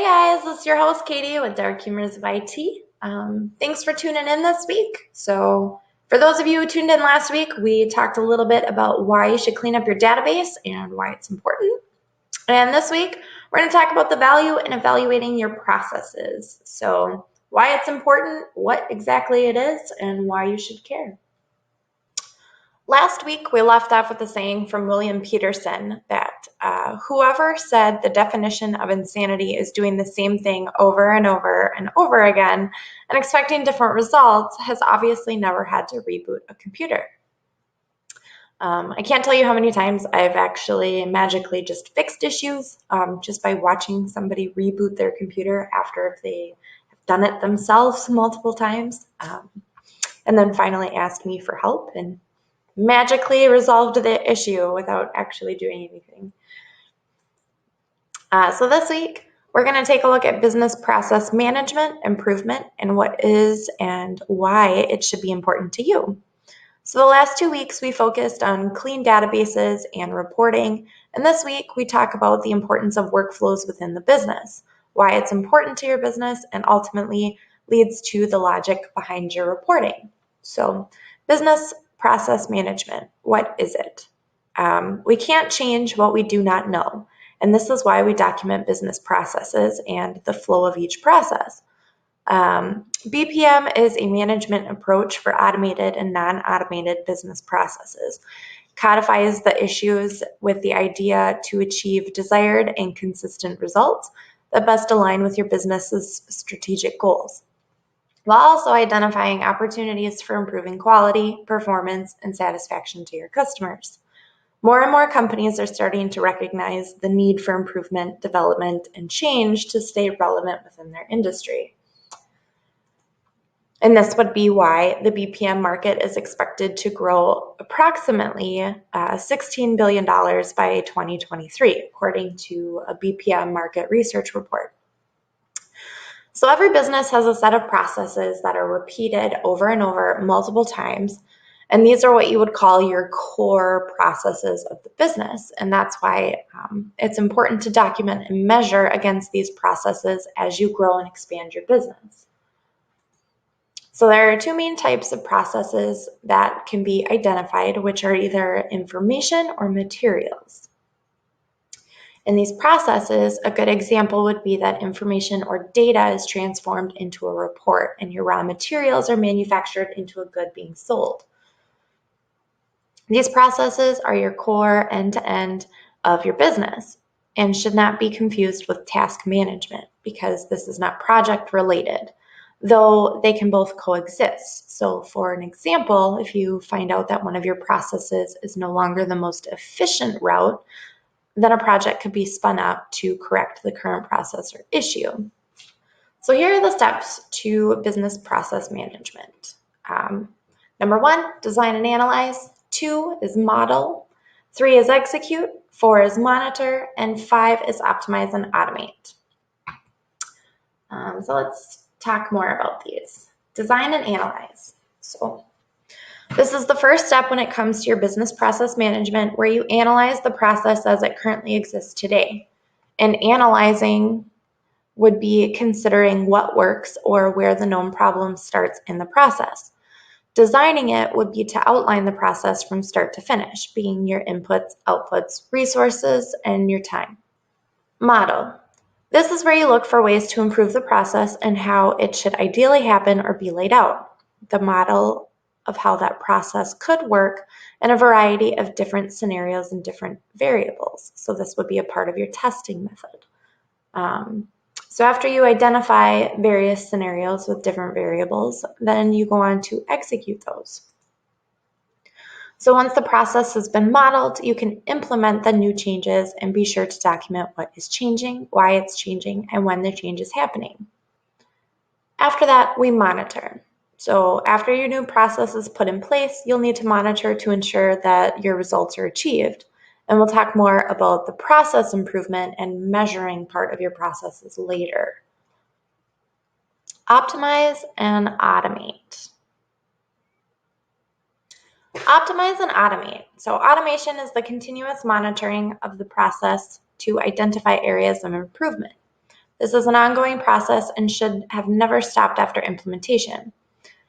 Hey guys, this is your host Katie with Dark Humors of IT. Thanks for tuning in this week. So, for those of you who tuned in last week, we talked a little bit about why you should clean up your database and why it's important. And this week, we're going to talk about the value in evaluating your processes. So, why it's important, what exactly it is, and why you should care. Last week, we left off with a saying from William Peterson that whoever said the definition of insanity is doing the same thing over and over and over again and expecting different results has obviously never had to reboot a computer. I can't tell you how many times I've actually magically just fixed issues just by watching somebody reboot their computer after they have done it themselves multiple times and then finally asked me for help and magically resolved the issue without actually doing anything. So this week, we're going to take a look at business process management improvement and what is and why it should be important to you. So the last 2 weeks, we focused on clean databases and reporting. And this week, we talk about the importance of workflows within the business, why it's important to your business, and ultimately leads to the logic behind your reporting. So business process management, what is it? We can't change what we do not know. And this is why we document business processes and the flow of each process. BPM is a management approach for automated and non-automated business processes. Codifies the issues with the idea to achieve desired and consistent results that best align with your business's strategic goals, while also identifying opportunities for improving quality, performance, and satisfaction to your customers. More and more companies are starting to recognize the need for improvement, development, and change to stay relevant within their industry. And this would be why the BPM market is expected to grow approximately $16 billion by 2023, according to a BPM market research report. So every business has a set of processes that are repeated over and over multiple times. And these are what you would call your core processes of the business. And that's why it's important to document and measure against these processes as you grow and expand your business. So there are two main types of processes that can be identified, which are either information or materials. In these processes, a good example would be that information or data is transformed into a report and your raw materials are manufactured into a good being sold. These processes are your core end-to-end of your business and should not be confused with task management because this is not project related, though they can both coexist. So for an example, if you find out that one of your processes is no longer the most efficient route, then a project could be spun up to correct the current process or issue. So here are the steps to business process management. Number 1, design and analyze. 2 is model. 3 is execute. 4 is monitor. And 5 is optimize and automate. So let's talk more about these. Design and analyze. So this is the first step when it comes to your business process management, where you analyze the process as it currently exists today. And analyzing would be considering what works or where the known problem starts in the process. Designing it would be to outline the process from start to finish, being your inputs, outputs, resources, and your time. Model. This is where you look for ways to improve the process and how it should ideally happen or be laid out. The model of how that process could work in a variety of different scenarios and different variables. So this would be a part of your testing method. So after you identify various scenarios with different variables, then you go on to execute those. So once the process has been modeled, you can implement the new changes and be sure to document what is changing, why it's changing, and when the change is happening. After that, we monitor. So after your new process is put in place, you'll need to monitor to ensure that your results are achieved. And we'll talk more about the process improvement and measuring part of your processes later. Optimize and automate. Optimize and automate. So automation is the continuous monitoring of the process to identify areas of improvement. This is an ongoing process and should have never stopped after implementation.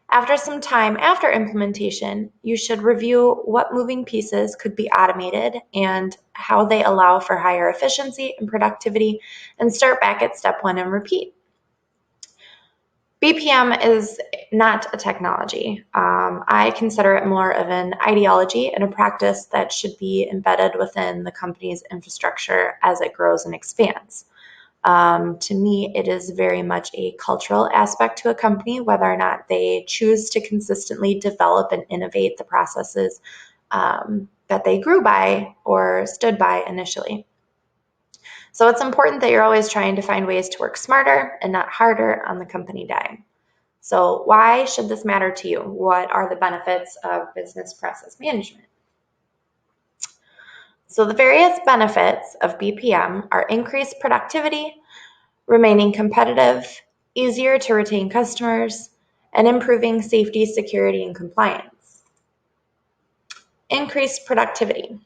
After some time after implementation, you should review what moving pieces could be automated and how they allow for higher efficiency and productivity, and start back at step one and repeat. BPM is not a technology. I consider it more of an ideology and a practice that should be embedded within the company's infrastructure as it grows and expands. To me, it is very much a cultural aspect to a company, whether or not they choose to consistently develop and innovate the processes that they grew by or stood by initially. So it's important that you're always trying to find ways to work smarter and not harder on the company dime. So why should this matter to you? What are the benefits of business process management? So the various benefits of BPM are increased productivity, remaining competitive, easier to retain customers, and improving safety, security, and compliance. Increased productivity.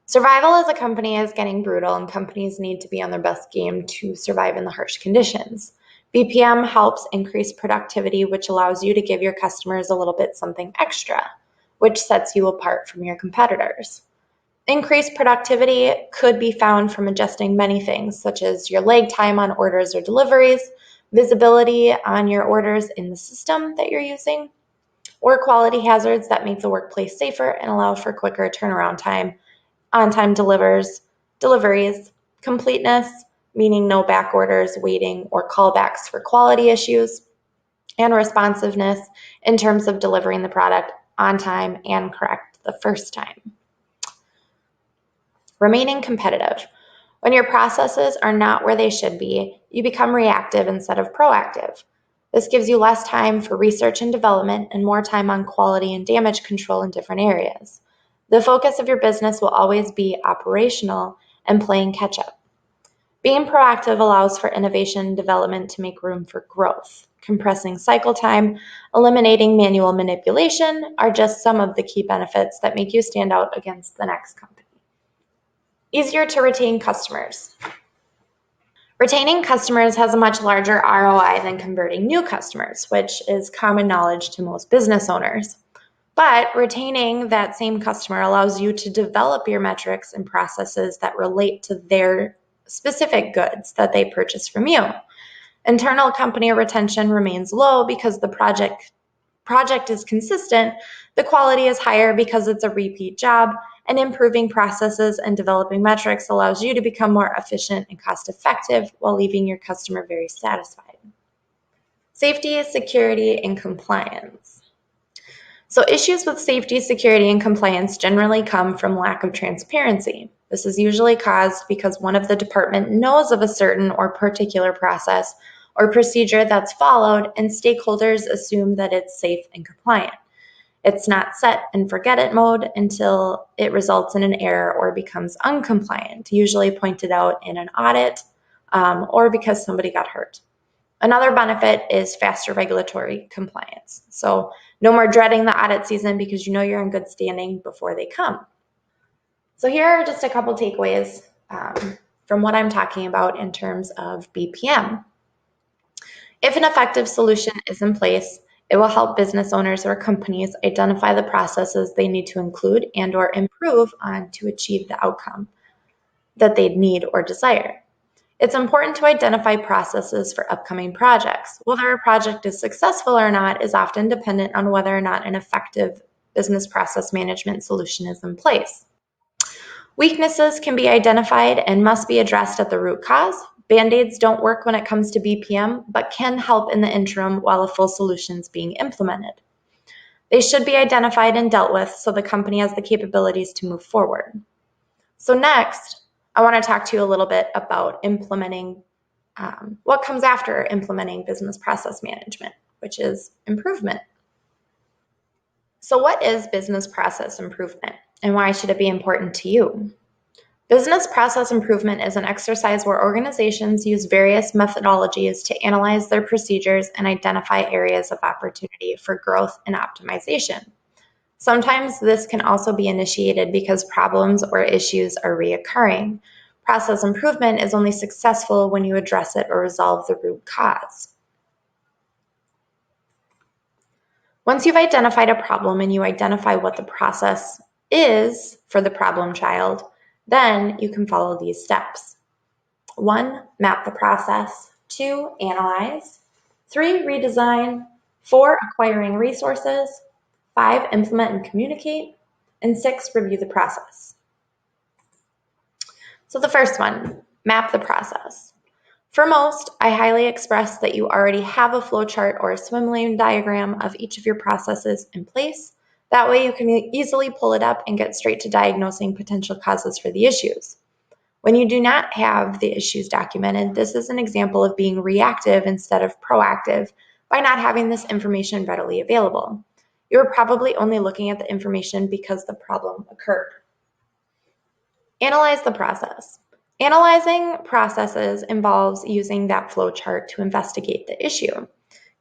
Survival as a company is getting brutal, and companies need to be on their best game to survive in the harsh conditions. BPM helps increase productivity, which allows you to give your customers a little bit something extra, which sets you apart from your competitors. Increased productivity could be found from adjusting many things, such as your lag time on orders or deliveries, visibility on your orders in the system that you're using, or quality hazards that make the workplace safer and allow for quicker turnaround time, on-time deliveries, completeness, meaning no back orders, waiting, or callbacks for quality issues, and responsiveness in terms of delivering the product on time and correct the first time. Remaining competitive. When your processes are not where they should be, you become reactive instead of proactive. This gives you less time for research and development and more time on quality and damage control in different areas. The focus of your business will always be operational and playing catch up. Being proactive allows for innovation and development to make room for growth. Compressing cycle time, eliminating manual manipulation are just some of the key benefits that make you stand out against the next company. Easier to retain customers. Retaining customers has a much larger ROI than converting new customers, which is common knowledge to most business owners. But retaining that same customer allows you to develop your metrics and processes that relate to their specific goods that they purchase from you. Internal company retention remains low because the project is consistent, the quality is higher because it's a repeat job, and improving processes and developing metrics allows you to become more efficient and cost effective while leaving your customer very satisfied. Safety, security, and compliance. So issues with safety, security, and compliance generally come from lack of transparency. This is usually caused because one of the department knows of a certain or particular process or procedure that's followed, and stakeholders assume that it's safe and compliant. It's not set and forget it mode until it results in an error or becomes uncompliant, usually pointed out in an audit or because somebody got hurt. Another benefit is faster regulatory compliance. So no more dreading the audit season because you know you're in good standing before they come. So here are just a couple takeaways from what I'm talking about in terms of BPM. If an effective solution is in place, it will help business owners or companies identify the processes they need to include and or improve on to achieve the outcome that they need or desire. It's important to identify processes for upcoming projects. Whether a project is successful or not is often dependent on whether or not an effective business process management solution is in place. Weaknesses can be identified and must be addressed at the root cause. Band-Aids don't work when it comes to BPM, but can help in the interim while a full solution is being implemented. They should be identified and dealt with so the company has the capabilities to move forward. So next, I want to talk to you a little bit about implementing what comes after implementing business process management, which is improvement. So what is business process improvement, and why should it be important to you? Business process improvement is an exercise where organizations use various methodologies to analyze their procedures and identify areas of opportunity for growth and optimization. Sometimes this can also be initiated because problems or issues are reoccurring. Process improvement is only successful when you address it or resolve the root cause. Once you've identified a problem and you identify what the process is for the problem child, then you can follow these steps. 1, map the process. 2, analyze. 3, redesign. 4, acquiring resources. 5, implement and communicate. And 6, review the process. So the first one, map the process. For most, I highly express that you already have a flowchart or a swim lane diagram of each of your processes in place. That way you can easily pull it up and get straight to diagnosing potential causes for the issues. When you do not have the issues documented, this is an example of being reactive instead of proactive by not having this information readily available. You're probably only looking at the information because the problem occurred. Analyze the process. Analyzing processes involves using that flowchart to investigate the issue.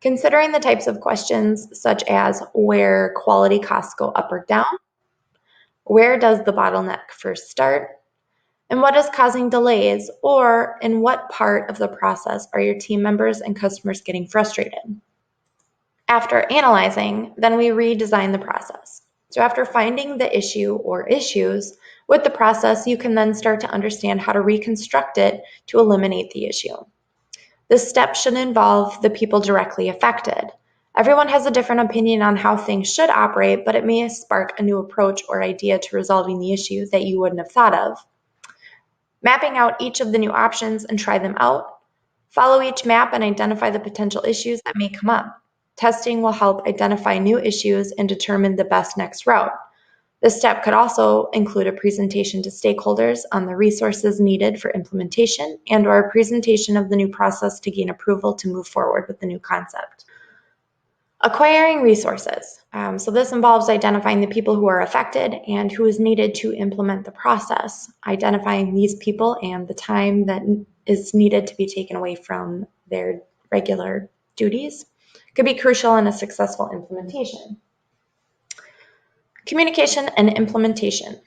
Considering the types of questions such as where quality costs go up or down, where does the bottleneck first start, and what is causing delays, or in what part of the process are your team members and customers getting frustrated. After analyzing, then we redesign the process. So after finding the issue or issues with the process, you can then start to understand how to reconstruct it to eliminate the issue. This step should involve the people directly affected. Everyone has a different opinion on how things should operate, but it may spark a new approach or idea to resolving the issue that you wouldn't have thought of. Mapping out each of the new options and try them out. Follow each map and identify the potential issues that may come up. Testing will help identify new issues and determine the best next route. This step could also include a presentation to stakeholders on the resources needed for implementation and/or a presentation of the new process to gain approval to move forward with the new concept. Acquiring resources. So this involves identifying the people who are affected and who is needed to implement the process, identifying these people and the time that is needed to be taken away from their regular duties could be crucial in a successful implementation. Communication and implementation.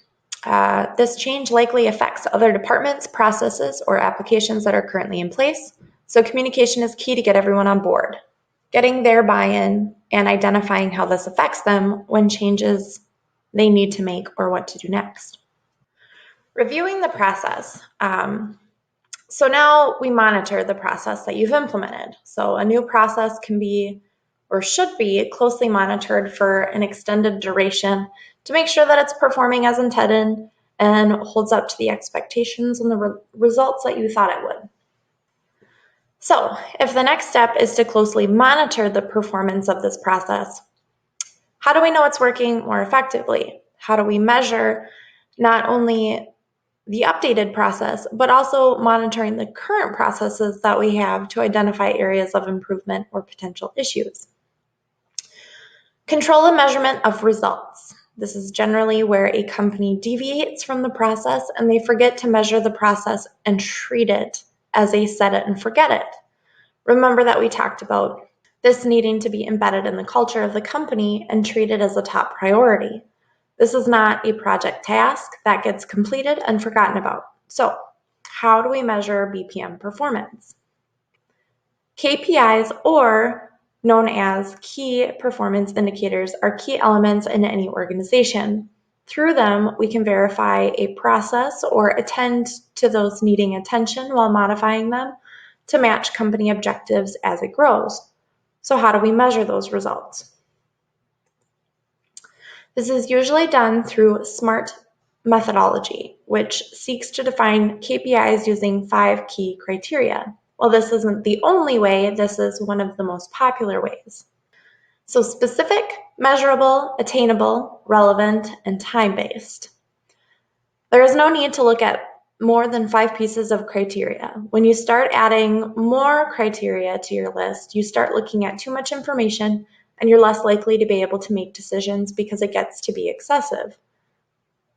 This change likely affects other departments, processes, or applications that are currently in place, so communication is key to get everyone on board. Getting their buy-in and identifying how this affects them when changes they need to make or what to do next. Reviewing the process. So now we monitor the process that you've implemented. So a new process can be or should be closely monitored for an extended duration to make sure that it's performing as intended and holds up to the expectations and the results that you thought it would. So if the next step is to closely monitor the performance of this process, how do we know it's working more effectively? How do we measure not only the updated process, but also monitoring the current processes that we have to identify areas of improvement or potential issues? Control and measurement of results. This is generally where a company deviates from the process and they forget to measure the process and treat it as a set it and forget it. Remember that we talked about this needing to be embedded in the culture of the company and treated as a top priority. This is not a project task that gets completed and forgotten about. So, how do we measure BPM performance? KPIs, or known as key performance indicators, are key elements in any organization. Through them, we can verify a process or attend to those needing attention while modifying them to match company objectives as it grows. So how do we measure those results? This is usually done through SMART methodology, which seeks to define KPIs using 5 key criteria. While this isn't the only way, this is one of the most popular ways. So specific, measurable, attainable, relevant, and time-based. There is no need to look at more than 5 pieces of criteria. When you start adding more criteria to your list, you start looking at too much information and you're less likely to be able to make decisions because it gets to be excessive.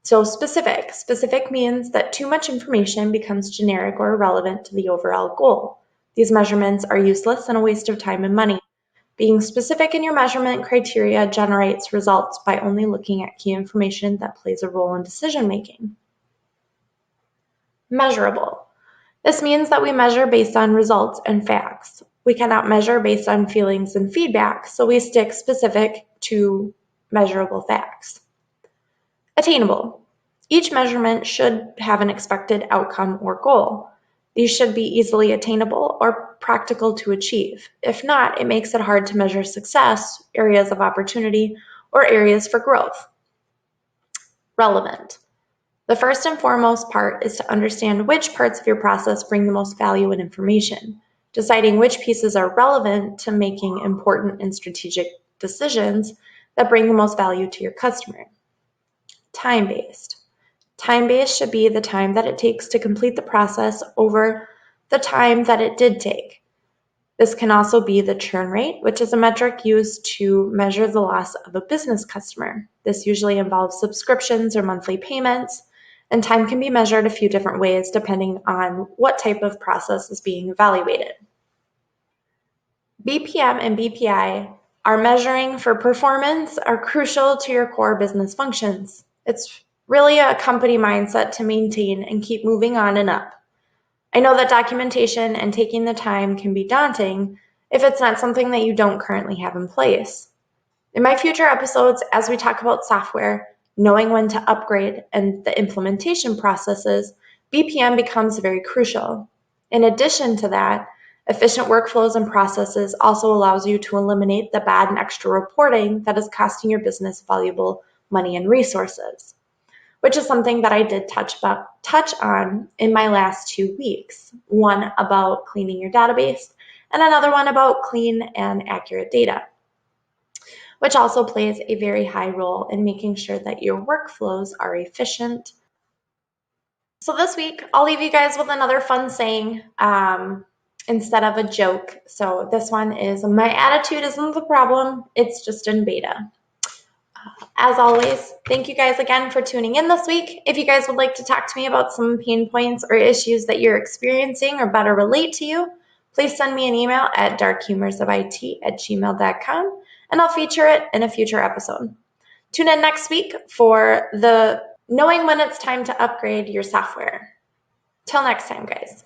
So specific. Specific means that too much information becomes generic or irrelevant to the overall goal. These measurements are useless and a waste of time and money. Being specific in your measurement criteria generates results by only looking at key information that plays a role in decision making. Measurable. This means that we measure based on results and facts. We cannot measure based on feelings and feedback, so we stick specific to measurable facts. Attainable. Each measurement should have an expected outcome or goal. These should be easily attainable or practical to achieve. If not, it makes it hard to measure success, areas of opportunity, or areas for growth. Relevant. The first and foremost part is to understand which parts of your process bring the most value and information. Deciding which pieces are relevant to making important and strategic decisions that bring the most value to your customer. Time-based. Time-based should be the time that it takes to complete the process over the time that it did take. This can also be the churn rate, which is a metric used to measure the loss of a business customer. This usually involves subscriptions or monthly payments, and time can be measured a few different ways depending on what type of process is being evaluated. BPM and BPI are measuring for performance are crucial to your core business functions. It's really a company mindset to maintain and keep moving on and up. I know that documentation and taking the time can be daunting if it's not something that you don't currently have in place. In my future episodes, as we talk about software, knowing when to upgrade and the implementation processes, BPM becomes very crucial. In addition to that, efficient workflows and processes also allows you to eliminate the bad and extra reporting that is costing your business valuable money and resources, which is something that I did touch on in my last 2 weeks. One about cleaning your database and another one about clean and accurate data, which also plays a very high role in making sure that your workflows are efficient. So this week, I'll leave you guys with another fun saying instead of a joke. So this one is, my attitude isn't the problem, it's just in beta. As always, thank you guys again for tuning in this week. If you guys would like to talk to me about some pain points or issues that you're experiencing or better relate to you, please send me an email at darkhumorsofit@gmail.com and I'll feature it in a future episode. Tune in next week for the knowing when it's time to upgrade your software. Till next time, guys.